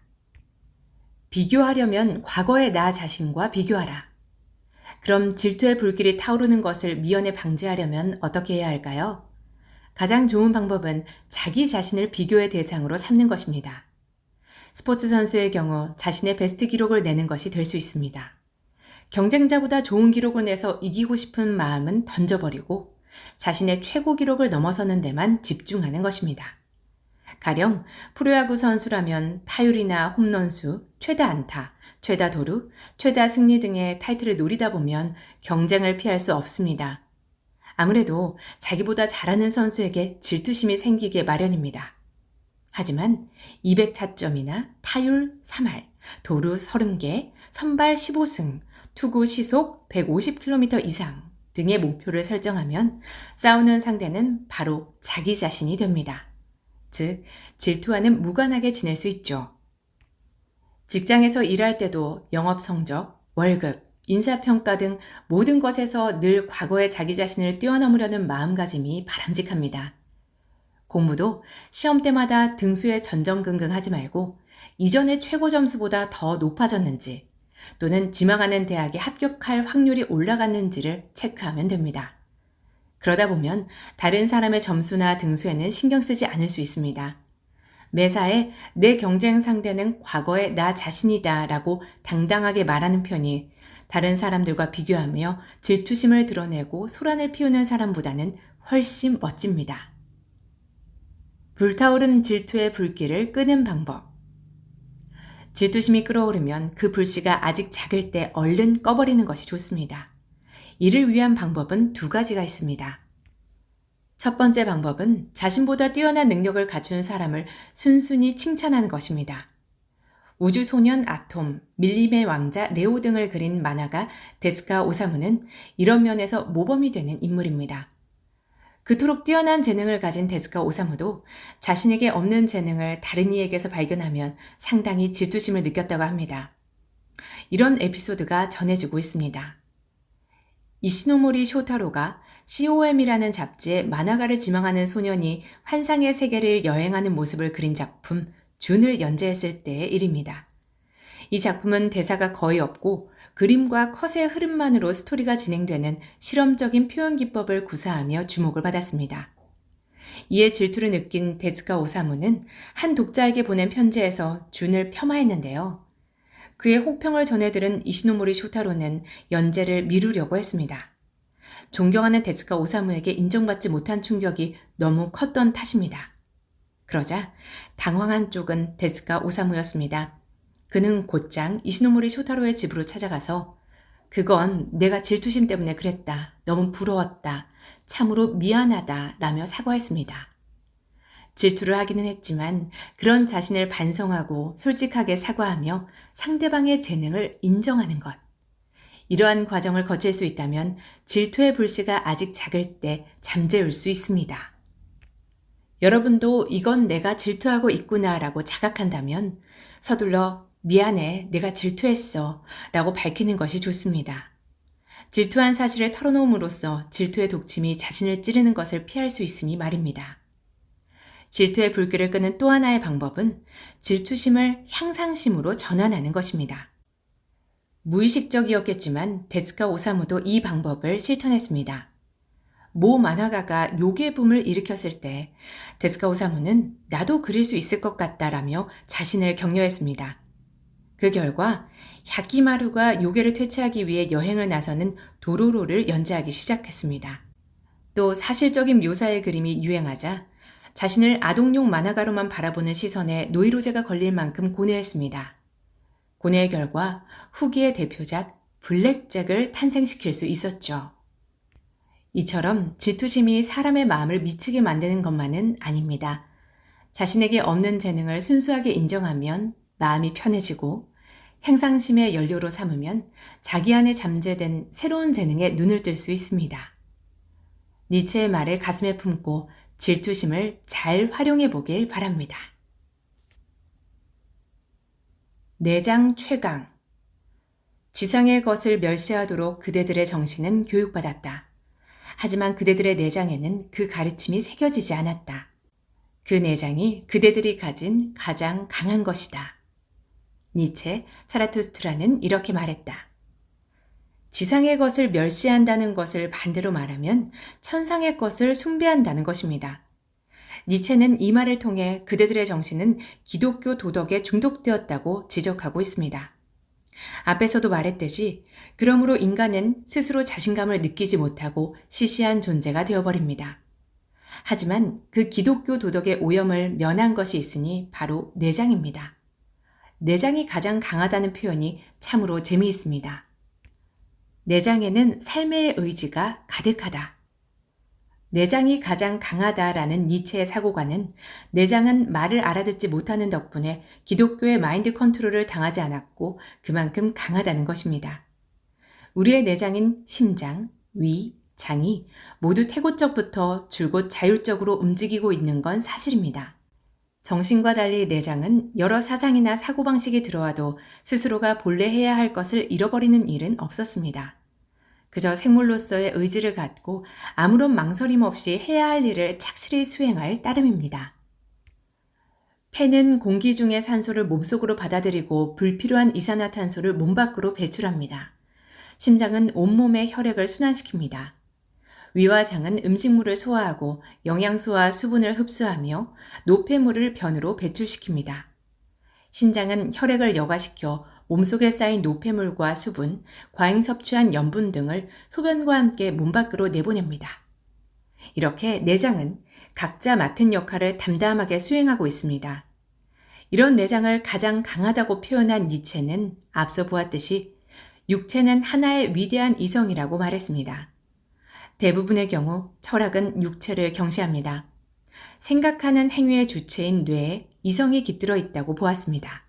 비교하려면 과거의 나 자신과 비교하라. 그럼 질투의 불길이 타오르는 것을 미연에 방지하려면 어떻게 해야 할까요? 가장 좋은 방법은 자기 자신을 비교의 대상으로 삼는 것입니다. 스포츠 선수의 경우 자신의 베스트 기록을 내는 것이 될 수 있습니다. 경쟁자보다 좋은 기록을 내서 이기고 싶은 마음은 던져버리고 자신의 최고 기록을 넘어서는 데만 집중하는 것입니다. 가령 프로야구 선수라면 타율이나 홈런수, 최다 안타, 최다 도루, 최다 승리 등의 타이틀을 노리다 보면 경쟁을 피할 수 없습니다. 아무래도 자기보다 잘하는 선수에게 질투심이 생기게 마련입니다. 하지만 200타점이나 타율 3할, 도루 30개, 선발 15승, 투구 시속 150km 이상 등의 목표를 설정하면 싸우는 상대는 바로 자기 자신이 됩니다. 즉, 질투와는 무관하게 지낼 수 있죠. 직장에서 일할 때도 영업 성적, 월급, 인사평가 등 모든 것에서 늘 과거의 자기 자신을 뛰어넘으려는 마음가짐이 바람직합니다. 공부도 시험 때마다 등수에 전전긍긍하지 말고 이전의 최고 점수보다 더 높아졌는지 또는 지망하는 대학에 합격할 확률이 올라갔는지를 체크하면 됩니다. 그러다 보면 다른 사람의 점수나 등수에는 신경 쓰지 않을 수 있습니다. 매사에 내 경쟁 상대는 과거의 나 자신이다 라고 당당하게 말하는 편이 다른 사람들과 비교하며 질투심을 드러내고 소란을 피우는 사람보다는 훨씬 멋집니다. 불타오른 질투의 불길을 끄는 방법. 질투심이 끓어오르면 그 불씨가 아직 작을 때 얼른 꺼버리는 것이 좋습니다. 이를 위한 방법은 2가지가 있습니다. 첫 번째 방법은 자신보다 뛰어난 능력을 갖춘 사람을 순순히 칭찬하는 것입니다. 우주소년 아톰, 밀림의 왕자 레오 등을 그린 만화가 데스카 오사무는 이런 면에서 모범이 되는 인물입니다. 그토록 뛰어난 재능을 가진 데스카 오사무도 자신에게 없는 재능을 다른 이에게서 발견하면 상당히 질투심을 느꼈다고 합니다. 이런 에피소드가 전해지고 있습니다. 이시노모리 쇼타로가 COM이라는 잡지에 만화가를 지망하는 소년이 환상의 세계를 여행하는 모습을 그린 작품 준을 연재했을 때의 일입니다. 이 작품은 대사가 거의 없고 그림과 컷의 흐름만으로 스토리가 진행되는 실험적인 표현 기법을 구사하며 주목을 받았습니다. 이에 질투를 느낀 데스카 오사무는 한 독자에게 보낸 편지에서 준을 폄하했는데요. 그의 혹평을 전해들은 이시노모리 쇼타로는 연재를 미루려고 했습니다. 존경하는 데스카 오사무에게 인정받지 못한 충격이 너무 컸던 탓입니다. 그러자 당황한 쪽은 데스카 오사무였습니다. 그는 곧장 이시노모리 쇼타로의 집으로 찾아가서 그건 내가 질투심 때문에 그랬다. 너무 부러웠다. 참으로 미안하다. 라며 사과했습니다. 질투를 하기는 했지만 그런 자신을 반성하고 솔직하게 사과하며 상대방의 재능을 인정하는 것. 이러한 과정을 거칠 수 있다면 질투의 불씨가 아직 작을 때 잠재울 수 있습니다. 여러분도 이건 내가 질투하고 있구나 라고 자각한다면 서둘러 미안해, 내가 질투했어 라고 밝히는 것이 좋습니다. 질투한 사실을 털어놓음으로써 질투의 독침이 자신을 찌르는 것을 피할 수 있으니 말입니다. 질투의 불길을 끄는 또 하나의 방법은 질투심을 향상심으로 전환하는 것입니다. 무의식적이었겠지만 데스카 오사무도 이 방법을 실천했습니다. 모 만화가가 요괴 붐을 일으켰을 때 데스카 오사무는 나도 그릴 수 있을 것 같다라며 자신을 격려했습니다. 그 결과 야키마루가 요괴를 퇴치하기 위해 여행을 나서는 도로로를 연재하기 시작했습니다. 또 사실적인 묘사의 그림이 유행하자 자신을 아동용 만화가로만 바라보는 시선에 노이로제가 걸릴 만큼 고뇌했습니다. 고뇌의 결과 후기의 대표작 블랙잭을 탄생시킬 수 있었죠. 이처럼 질투심이 사람의 마음을 미치게 만드는 것만은 아닙니다. 자신에게 없는 재능을 순수하게 인정하면 마음이 편해지고 향상심의 연료로 삼으면 자기 안에 잠재된 새로운 재능에 눈을 뜰 수 있습니다. 니체의 말을 가슴에 품고 질투심을 잘 활용해 보길 바랍니다. 내장 최강. 지상의 것을 멸시하도록 그대들의 정신은 교육받았다. 하지만 그대들의 내장에는 그 가르침이 새겨지지 않았다. 그 내장이 그대들이 가진 가장 강한 것이다. 니체, 사라투스트라는 이렇게 말했다. 지상의 것을 멸시한다는 것을 반대로 말하면 천상의 것을 숭배한다는 것입니다. 니체는 이 말을 통해 그대들의 정신은 기독교 도덕에 중독되었다고 지적하고 있습니다. 앞에서도 말했듯이 그러므로 인간은 스스로 자신감을 느끼지 못하고 시시한 존재가 되어버립니다. 하지만 그 기독교 도덕의 오염을 면한 것이 있으니 바로 내장입니다. 내장이 가장 강하다는 표현이 참으로 재미있습니다. 내장에는 삶의 의지가 가득하다. 내장이 가장 강하다라는 니체의 사고관은 내장은 말을 알아듣지 못하는 덕분에 기독교의 마인드 컨트롤을 당하지 않았고 그만큼 강하다는 것입니다. 우리의 내장인 심장, 위, 장이 모두 태고적부터 줄곧 자율적으로 움직이고 있는 건 사실입니다. 정신과 달리 내장은 여러 사상이나 사고방식이 들어와도 스스로가 본래 해야 할 것을 잃어버리는 일은 없었습니다. 그저 생물로서의 의지를 갖고 아무런 망설임 없이 해야 할 일을 착실히 수행할 따름입니다. 폐는 공기 중의 산소를 몸속으로 받아들이고 불필요한 이산화탄소를 몸 밖으로 배출합니다. 심장은 온몸의 혈액을 순환시킵니다. 위와 장은 음식물을 소화하고 영양소와 수분을 흡수하며 노폐물을 변으로 배출시킵니다. 신장은 혈액을 여과시켜 몸속에 쌓인 노폐물과 수분, 과잉 섭취한 염분 등을 소변과 함께 몸 밖으로 내보냅니다. 이렇게 내장은 각자 맡은 역할을 담담하게 수행하고 있습니다. 이런 내장을 가장 강하다고 표현한 니체는 앞서 보았듯이 육체는 하나의 위대한 이성이라고 말했습니다. 대부분의 경우 철학은 육체를 경시합니다. 생각하는 행위의 주체인 뇌에 이성이 깃들어 있다고 보았습니다.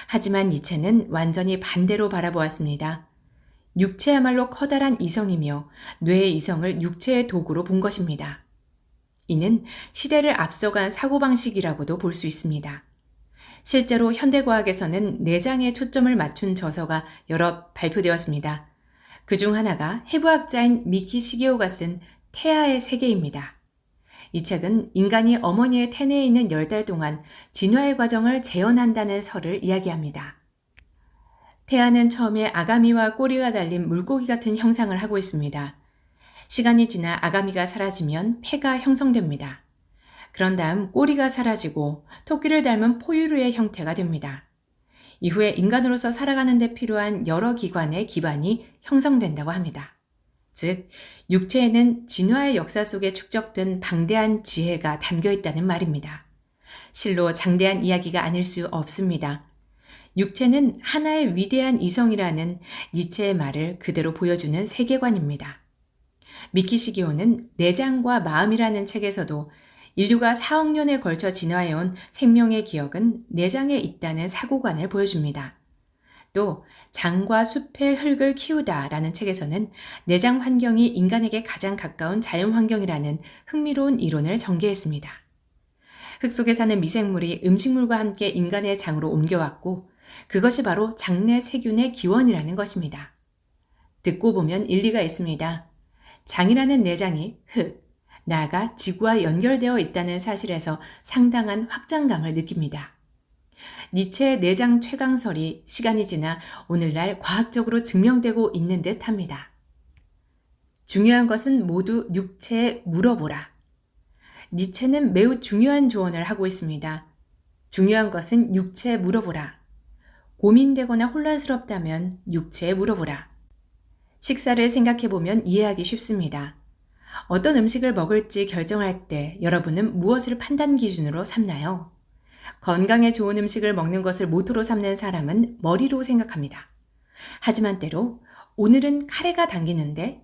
하지만 니체는 완전히 반대로 바라보았습니다. 육체야말로 커다란 이성이며 뇌의 이성을 육체의 도구로 본 것입니다. 이는 시대를 앞서간 사고방식이라고도 볼 수 있습니다. 실제로 현대과학에서는 내장에 초점을 맞춘 저서가 여러 발표되었습니다. 그중 하나가 해부학자인 미키 시게오가 쓴 태아의 세계입니다. 이 책은 인간이 어머니의 태내에 있는 10달 동안 진화의 과정을 재현한다는 설을 이야기합니다. 태아는 처음에 아가미와 꼬리가 달린 물고기 같은 형상을 하고 있습니다. 시간이 지나 아가미가 사라지면 폐가 형성됩니다. 그런 다음 꼬리가 사라지고 토끼를 닮은 포유류의 형태가 됩니다. 이후에 인간으로서 살아가는 데 필요한 여러 기관의 기반이 형성된다고 합니다. 즉, 육체에는 진화의 역사 속에 축적된 방대한 지혜가 담겨 있다는 말입니다. 실로 장대한 이야기가 아닐 수 없습니다. 육체는 하나의 위대한 이성이라는 니체의 말을 그대로 보여주는 세계관입니다. 미키 시기오는 내장과 마음이라는 책에서도 인류가 4억 년에 걸쳐 진화해온 생명의 기억은 내장에 있다는 사고관을 보여줍니다. 또 장과 숲의 흙을 키우다 라는 책에서는 내장 환경이 인간에게 가장 가까운 자연 환경이라는 흥미로운 이론을 전개했습니다. 흙 속에 사는 미생물이 음식물과 함께 인간의 장으로 옮겨왔고 그것이 바로 장내 세균의 기원이라는 것입니다. 듣고 보면 일리가 있습니다. 장이라는 내장이 흙, 나아가 지구와 연결되어 있다는 사실에서 상당한 확장감을 느낍니다. 니체의 내장 최강설이 시간이 지나 오늘날 과학적으로 증명되고 있는 듯 합니다. 중요한 것은 모두 육체에 물어보라. 니체는 매우 중요한 조언을 하고 있습니다. 중요한 것은 육체에 물어보라. 고민되거나 혼란스럽다면 육체에 물어보라. 식사를 생각해보면 이해하기 쉽습니다. 어떤 음식을 먹을지 결정할 때 여러분은 무엇을 판단 기준으로 삼나요? 건강에 좋은 음식을 먹는 것을 모토로 삼는 사람은 머리로 생각합니다. 하지만 때로 오늘은 카레가 당기는데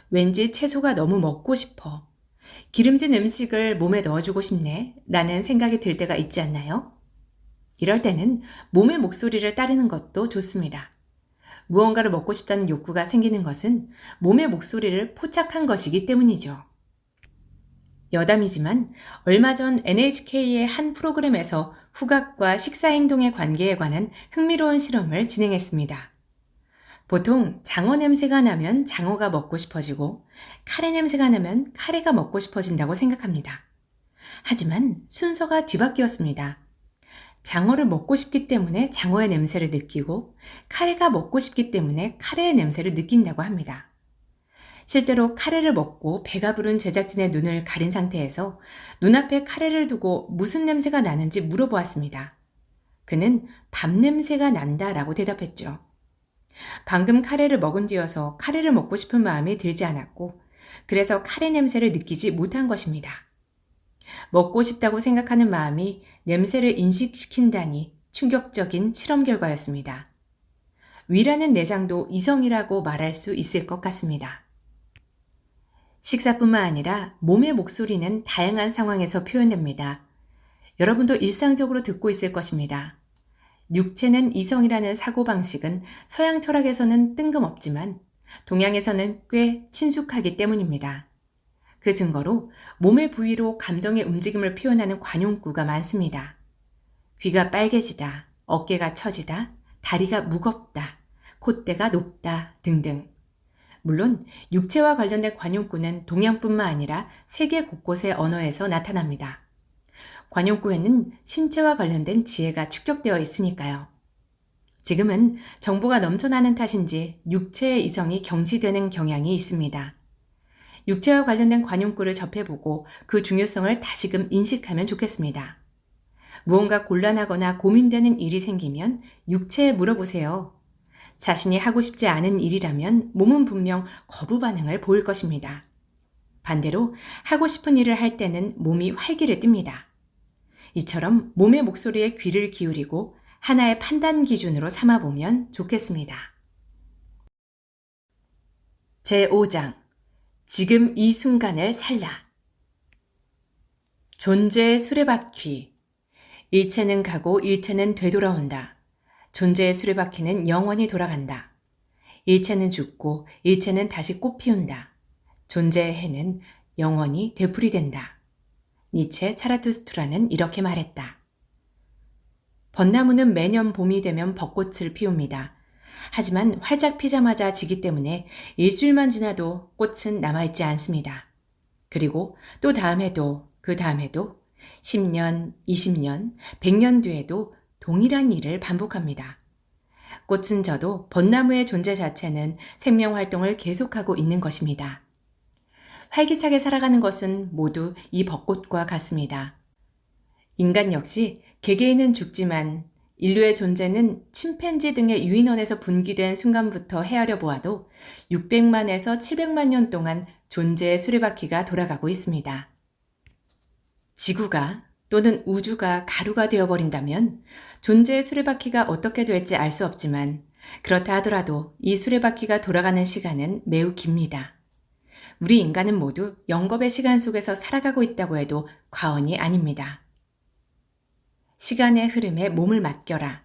왠지 채소가 너무 먹고 싶어. 기름진 음식을 몸에 넣어주고 싶네 라는 생각이 들 때가 있지 않나요? 이럴 때는 몸의 목소리를 따르는 것도 좋습니다. 무언가를 먹고 싶다는 욕구가 생기는 것은 몸의 목소리를 포착한 것이기 때문이죠. 여담이지만 얼마 전 NHK의 한 프로그램에서 후각과 식사 행동의 관계에 관한 흥미로운 실험을 진행했습니다. 보통 장어 냄새가 나면 장어가 먹고 싶어지고 카레 냄새가 나면 카레가 먹고 싶어진다고 생각합니다. 하지만 순서가 뒤바뀌었습니다. 장어를 먹고 싶기 때문에 장어의 냄새를 느끼고 카레가 먹고 싶기 때문에 카레의 냄새를 느낀다고 합니다. 실제로 카레를 먹고 배가 부른 제작진의 눈을 가린 상태에서 눈앞에 카레를 두고 무슨 냄새가 나는지 물어보았습니다. 그는 밥 냄새가 난다라고 대답했죠. 방금 카레를 먹은 뒤여서 카레를 먹고 싶은 마음이 들지 않았고 그래서 카레 냄새를 느끼지 못한 것입니다. 먹고 싶다고 생각하는 마음이 냄새를 인식시킨다니 충격적인 실험 결과였습니다. 위라는 내장도 이성이라고 말할 수 있을 것 같습니다. 식사뿐만 아니라 몸의 목소리는 다양한 상황에서 표현됩니다. 여러분도 일상적으로 듣고 있을 것입니다. 육체는 이성이라는 사고방식은 서양 철학에서는 뜬금없지만 동양에서는 꽤 친숙하기 때문입니다. 그 증거로 몸의 부위로 감정의 움직임을 표현하는 관용구가 많습니다. 귀가 빨개지다, 어깨가 처지다, 다리가 무겁다, 콧대가 높다 등등. 물론 육체와 관련된 관용구는 동양뿐만 아니라 세계 곳곳의 언어에서 나타납니다. 관용구에는 신체와 관련된 지혜가 축적되어 있으니까요. 지금은 정보가 넘쳐나는 탓인지 육체의 이성이 경시되는 경향이 있습니다. 육체와 관련된 관용구를 접해보고 그 중요성을 다시금 인식하면 좋겠습니다. 무언가 곤란하거나 고민되는 일이 생기면 육체에 물어보세요. 자신이 하고 싶지 않은 일이라면 몸은 분명 거부 반응을 보일 것입니다. 반대로 하고 싶은 일을 할 때는 몸이 활기를 띱니다. 이처럼 몸의 목소리에 귀를 기울이고 하나의 판단 기준으로 삼아보면 좋겠습니다. 제5장 지금 이 순간을 살라. 존재의 수레바퀴. 일체는 가고 일체는 되돌아온다. 존재의 수레바퀴는 영원히 돌아간다. 일체는 죽고 일체는 다시 꽃 피운다. 존재의 해는 영원히 되풀이된다. 니체 차라투스트라는 이렇게 말했다. 벚나무는 매년 봄이 되면 벚꽃을 피웁니다. 하지만 활짝 피자마자 지기 때문에 일주일만 지나도 꽃은 남아있지 않습니다. 그리고 또 다음 해도 그 다음 해도 10년, 20년, 100년 뒤에도 동일한 일을 반복합니다. 꽃은 저도 벚나무의 존재 자체는 생명활동을 계속하고 있는 것입니다. 활기차게 살아가는 것은 모두 이 벚꽃과 같습니다. 인간 역시 개개인은 죽지만 인류의 존재는 침팬지 등의 유인원에서 분기된 순간부터 헤아려 보아도 600만에서 700만 년 동안 존재의 수레바퀴가 돌아가고 있습니다. 지구가 또는 우주가 가루가 되어버린다면 존재의 수레바퀴가 어떻게 될지 알 수 없지만 그렇다 하더라도 이 수레바퀴가 돌아가는 시간은 매우 깁니다. 우리 인간은 모두 영겁의 시간 속에서 살아가고 있다고 해도 과언이 아닙니다. 시간의 흐름에 몸을 맡겨라.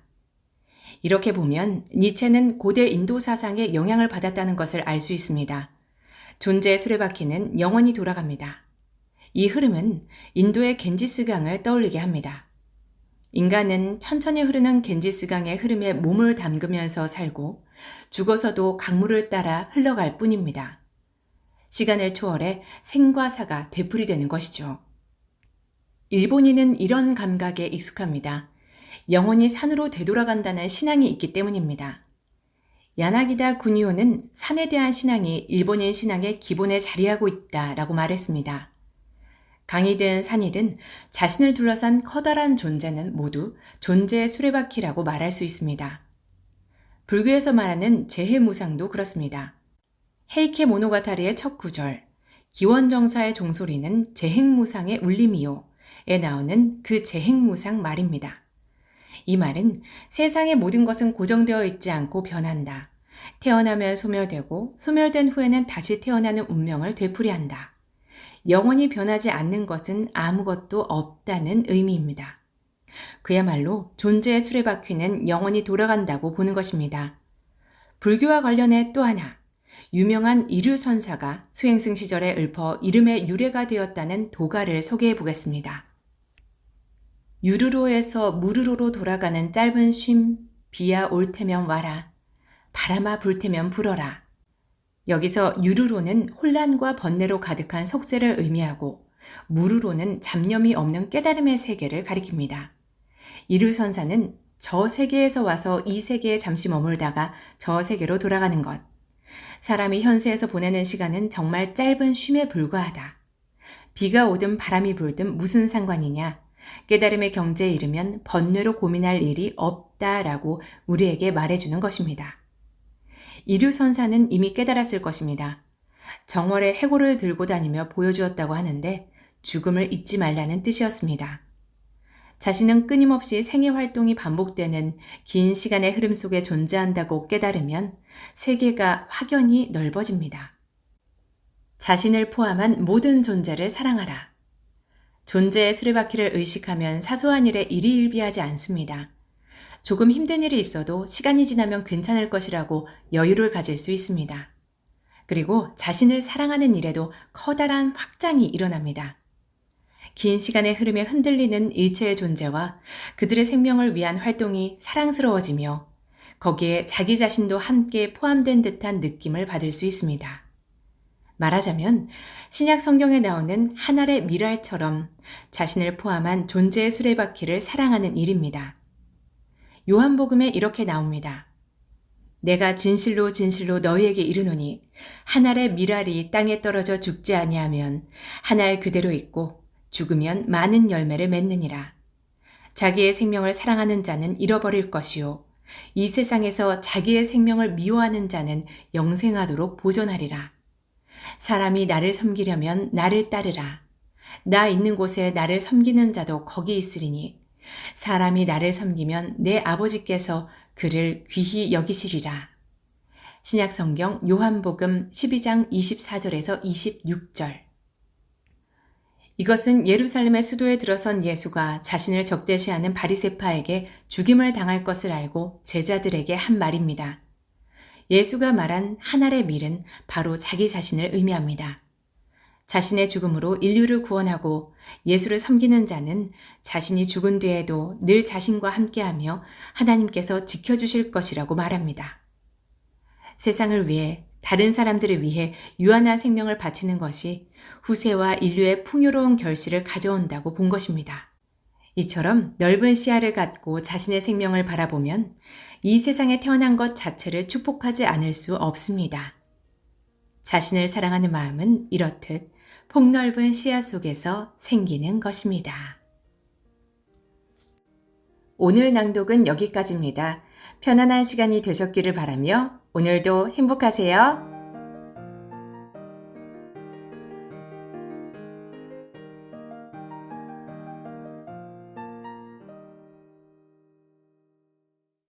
이렇게 보면 니체는 고대 인도 사상에 영향을 받았다는 것을 알 수 있습니다. 존재의 수레바퀴는 영원히 돌아갑니다. 이 흐름은 인도의 겐지스강을 떠올리게 합니다. 인간은 천천히 흐르는 겐지스강의 흐름에 몸을 담그면서 살고 죽어서도 강물을 따라 흘러갈 뿐입니다. 시간을 초월해 생과 사가 되풀이되는 것이죠. 일본인은 이런 감각에 익숙합니다. 영원히 산으로 되돌아간다는 신앙이 있기 때문입니다. 야나기다 구니오는 산에 대한 신앙이 일본인 신앙의 기본에 자리하고 있다라고 말했습니다. 강이든 산이든 자신을 둘러싼 커다란 존재는 모두 존재의 수레바퀴라고 말할 수 있습니다. 불교에서 말하는 재해무상도 그렇습니다. 헤이케 모노가타리의 첫 구절, 기원정사의 종소리는 재행무상의 울림이요 에 나오는 그 재행무상 말입니다. 이 말은 세상의 모든 것은 고정되어 있지 않고 변한다. 태어나면 소멸되고 소멸된 후에는 다시 태어나는 운명을 되풀이한다. 영원히 변하지 않는 것은 아무것도 없다는 의미입니다. 그야말로 존재의 수레바퀴는 영원히 돌아간다고 보는 것입니다. 불교와 관련해 또 하나, 유명한 이류선사가 수행승 시절에 읊어 이름의 유래가 되었다는 도가를 소개해 보겠습니다. 유르로에서 무르로로 돌아가는 짧은 쉼, 비야 올 테면 와라. 바람아 불 테면 불어라. 여기서 유르로는 혼란과 번뇌로 가득한 속세를 의미하고 무르로는 잡념이 없는 깨달음의 세계를 가리킵니다. 이류선사는 저 세계에서 와서 이 세계에 잠시 머물다가 저 세계로 돌아가는 것. 사람이 현세에서 보내는 시간은 정말 짧은 쉼에 불과하다. 비가 오든 바람이 불든 무슨 상관이냐. 깨달음의 경지에 이르면 번뇌로 고민할 일이 없다라고 우리에게 말해주는 것입니다. 이류선사는 이미 깨달았을 것입니다. 정월에 해골을 들고 다니며 보여주었다고 하는데 죽음을 잊지 말라는 뜻이었습니다. 자신은 끊임없이 생애 활동이 반복되는 긴 시간의 흐름 속에 존재한다고 깨달으면 세계가 확연히 넓어집니다. 자신을 포함한 모든 존재를 사랑하라. 존재의 수레바퀴를 의식하면 사소한 일에 일희일비하지 않습니다. 조금 힘든 일이 있어도 시간이 지나면 괜찮을 것이라고 여유를 가질 수 있습니다. 그리고 자신을 사랑하는 일에도 커다란 확장이 일어납니다. 긴 시간의 흐름에 흔들리는 일체의 존재와 그들의 생명을 위한 활동이 사랑스러워지며 거기에 자기 자신도 함께 포함된 듯한 느낌을 받을 수 있습니다. 말하자면 신약 성경에 나오는 한 알의 밀알처럼 자신을 포함한 존재의 수레바퀴를 사랑하는 일입니다. 요한복음에 이렇게 나옵니다. 내가 진실로 진실로 너희에게 이르노니 한 알의 밀알이 땅에 떨어져 죽지 아니하면 한 알 그대로 있고 죽으면 많은 열매를 맺느니라. 자기의 생명을 사랑하는 자는 잃어버릴 것이요 이 세상에서 자기의 생명을 미워하는 자는 영생하도록 보존하리라. 사람이 나를 섬기려면 나를 따르라. 나 있는 곳에 나를 섬기는 자도 거기 있으리니 사람이 나를 섬기면 내 아버지께서 그를 귀히 여기시리라. 신약성경 요한복음 12장 24절에서 26절. 이것은 예루살렘의 수도에 들어선 예수가 자신을 적대시하는 바리새파에게 죽임을 당할 것을 알고 제자들에게 한 말입니다. 예수가 말한 하늘의 밀은 바로 자기 자신을 의미합니다. 자신의 죽음으로 인류를 구원하고 예수를 섬기는 자는 자신이 죽은 뒤에도 늘 자신과 함께하며 하나님께서 지켜주실 것이라고 말합니다. 세상을 위해, 다른 사람들을 위해 유한한 생명을 바치는 것이 후세와 인류의 풍요로운 결실을 가져온다고 본 것입니다. 이처럼 넓은 시야를 갖고 자신의 생명을 바라보면 이 세상에 태어난 것 자체를 축복하지 않을 수 없습니다. 자신을 사랑하는 마음은 이렇듯 폭넓은 시야 속에서 생기는 것입니다. 오늘 낭독은 여기까지입니다. 편안한 시간이 되셨기를 바라며 오늘도 행복하세요.